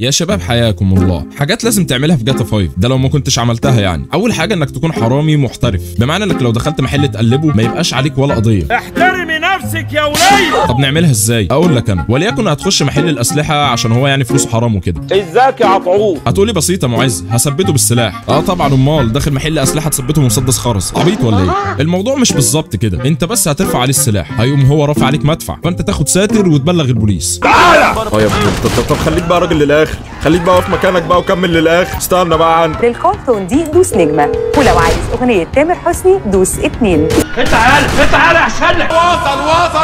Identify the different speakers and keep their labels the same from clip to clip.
Speaker 1: يا شباب حياكم الله. حاجات لازم تعملها في جاتا 5 ده لو ما كنتش عملتها يعني. اول حاجه انك تكون حرامي محترف، بمعنى انك لو دخلت محل تقلبه ما يبقاش عليك ولا قضيه.
Speaker 2: احترمي نفسك يا وليه.
Speaker 1: طب نعملها ازاي؟ اقول لك انا، وليكن هتخش محل الاسلحه عشان هو يعني فلوسه حرام وكده.
Speaker 2: ازيك يا عطعوط؟
Speaker 1: هتقولي بسيطه معز، هثبته بالسلاح. طبعا، امال داخل محل اسلحه تثبته بمسدس خرز؟ عبيط ولا ايه؟ الموضوع مش بالظبط كده، انت بس هترفع عليه السلاح هيقوم هو رافع عليك مدفع، فانت تاخد ساتر وتبلغ البوليس.
Speaker 2: تعالى يا ابني. طب خليك بقى راجل للاخر، خليك بقى في مكانك بقى وكمل للاخر. استنى بقى عندي
Speaker 3: للكارتون دي دوس نجمه، ولو عايز اغنيه تامر حسني دوس 2.
Speaker 2: تعالى عشان وصل.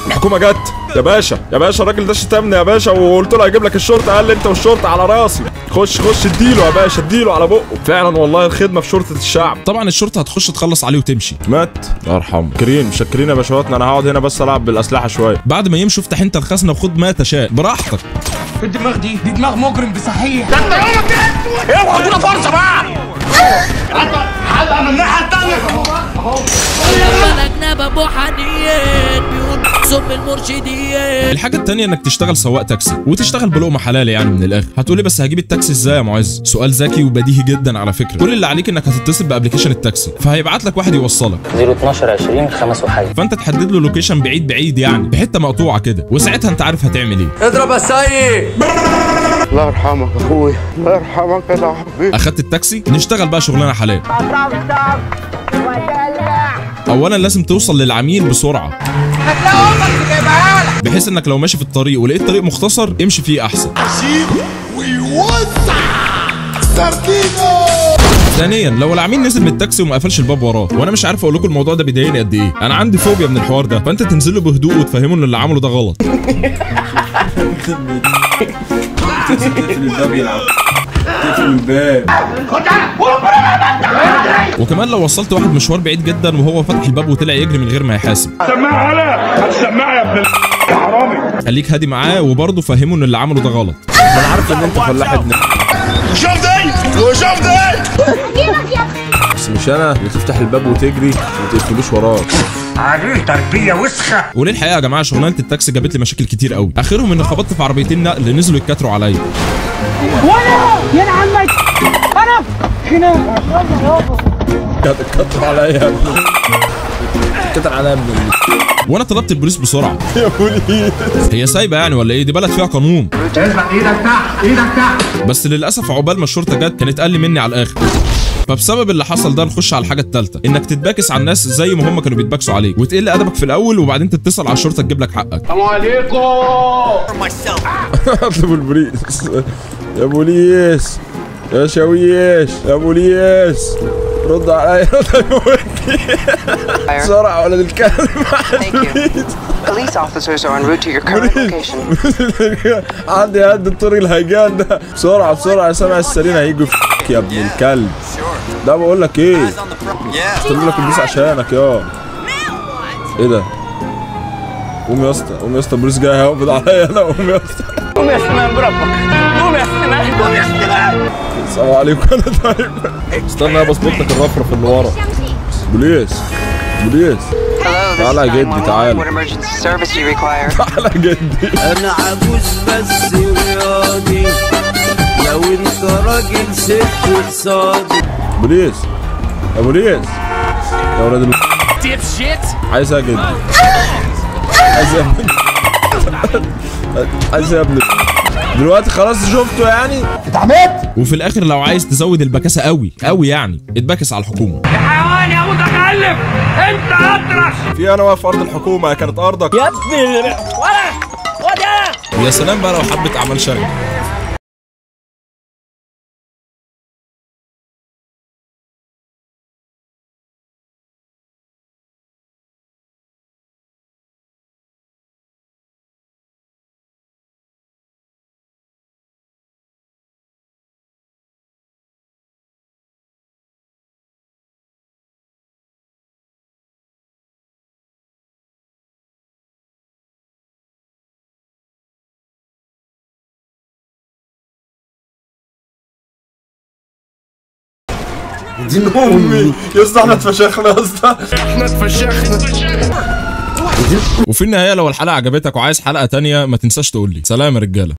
Speaker 1: الحكومه جت
Speaker 2: يا باشا الراجل ده شتمني يا باشا، وقلت له هجيب لك الشرطه، قال لي انت والشرطه على راسي. خش اديله يا باشا، اديله على بقه. فعلا والله الخدمه في شرطه الشعب.
Speaker 1: طبعا الشرطه هتخش تخلص عليه وتمشي.
Speaker 2: مات الله يرحمه. مشكرين يا باشواتنا، انا هقعد هنا بس العب بالاسلحه شويه.
Speaker 1: بعد ما يمشوا افتح انت الخزنه وخد ما تشاء براحتك.
Speaker 4: الدماغ دي دماغ مجرم بصحيح.
Speaker 2: ده انت يومك اوعى ادينا فرصه بقى. حلقه من الناحيه الثانيه اهو.
Speaker 5: بلدنا بابو حنين بيقول سم المرشدين.
Speaker 1: الحاجه التانيه انك تشتغل سواق تاكسي وتشتغل بلقمه حلال يعني من الاخر. هتقولي بس هجيب التاكسي ازاي يا معز؟ سؤال ذكي وبديهي جدا على فكره. كل اللي عليك انك هتتصل بابلكيشن التاكسي، فهيبعت لك واحد يوصلك
Speaker 6: 012 20 5 وحاجه،
Speaker 1: فانت تحدد له لوكيشن بعيد يعني في حته مقطوعه كده، وساعتها انت عارف هتعمل ايه.
Speaker 4: اضرب يا سيد.
Speaker 7: الله يرحمك يا اخويا، الله يرحمك يا صاحبي.
Speaker 1: اخدت التاكسي، نشتغل بقى شغلانه حلال. اولا لازم توصل للعميل بسرعه،
Speaker 4: هتلاقي امك جايبها لك،
Speaker 1: بحيث انك لو ماشي في الطريق ولقيت طريق مختصر امشي فيه احسن.
Speaker 7: ويوزع سردينه.
Speaker 1: ثانيا لو العميل نزل من التاكسي وما قفلش الباب وراه، وانا مش عارف اقول لكم الموضوع ده بيضايقني قد ايه، انا عندي فوبيا من الحوار ده، فانت تنزل له بهدوء وتفهمه ان اللي عمله ده غلط. وكمان لو وصلت واحد مشوار بعيد جدا وهو فتح الباب وطلع يجري من غير ما يحاسب،
Speaker 2: سماعه على السماعه يا ابن يا حرامي.
Speaker 1: خليك هادي معاه وبرضه فهمه ان اللي عمله ده غلط.
Speaker 2: انا عارف ان انت فلاح ابن. شوف ده بس مش انا اللي تفتح الباب وتجري وما تقفلوش وراك. عليه تربيه وسخه.
Speaker 1: وليه الحقيقه يا جماعه شغلانه التاكسي جابت لي مشاكل كتير قوي، اخرهم ان خبطت في عربيتين نقل نزلوا يتكاتروا عليا.
Speaker 4: وانا يا عمك انا هنا
Speaker 2: كتر عليا يا ابني، كتر عليا يا ابني.
Speaker 1: وانا طلبت البوليس بسرعه.
Speaker 2: يا بوليس
Speaker 1: هي سايبه يعني ولا ايه؟ دي بلد فيها قانون.
Speaker 2: اثبت ايدك تحت.
Speaker 1: بس للاسف عقبال ما الشرطه جت كانت قل مني على الاخر. فبسبب اللي حصل ده نخش على الحاجه الثالثه، انك تتباكس على الناس زي ما هم كانوا بيتباكسوا عليك، وتقل ادبك في الاول وبعدين تتصل على الشرطه تجيب لك حقك.
Speaker 2: السلام عليكم. اطلب البوليس يا بوليس يا شويش يا بوليس، رد عليا بسرعه يا ولد الكلب.
Speaker 8: Police officers are en route to your current location.
Speaker 2: عندي هد الطريق الهيجان ده، بسرعه سامع السرين هيجوا فيك يا ابن الكلب. ده بقول لك ايه، اشتري لك البوليس عشانك يا. ايه ده؟ قوم يا اسطى البوليس جاي هيقبض عليا انا. قوم يا اسطى،
Speaker 4: قوم يا سنان بربك، قوم يا سنان.
Speaker 2: السلام عليكم. انا طيب استنى بظبط لك الرفرف اللي ورا. بوليس تعالى يا جدي تعالى.
Speaker 8: What emergency service do you require?
Speaker 2: تعالى يا جدي.
Speaker 9: انا عجوز بس رياضي، لو انت راجل ست صادق.
Speaker 2: بوليس يا ولاد عايز يا جدي، عايز يا ابني دلوقتي خلاص شفته يعني اتعمت.
Speaker 1: وفي الاخر لو عايز تزود البكاسه قوي يعني اتبكس على الحكومه.
Speaker 4: يا حيوان يا متخلف انت اطرش.
Speaker 2: في انا واقف في ارض الحكومه، هي كانت ارضك
Speaker 4: يا ابني ولا
Speaker 1: يا سلام بقى لو حبه اعمال شر.
Speaker 2: دين امي يا اسطى، احنا اتفشخنا يا اسطى،
Speaker 1: وفي النهايه لو الحلقه عجبتك وعايز حلقه تانية ما تنساش تقول لي. سلام يا رجاله.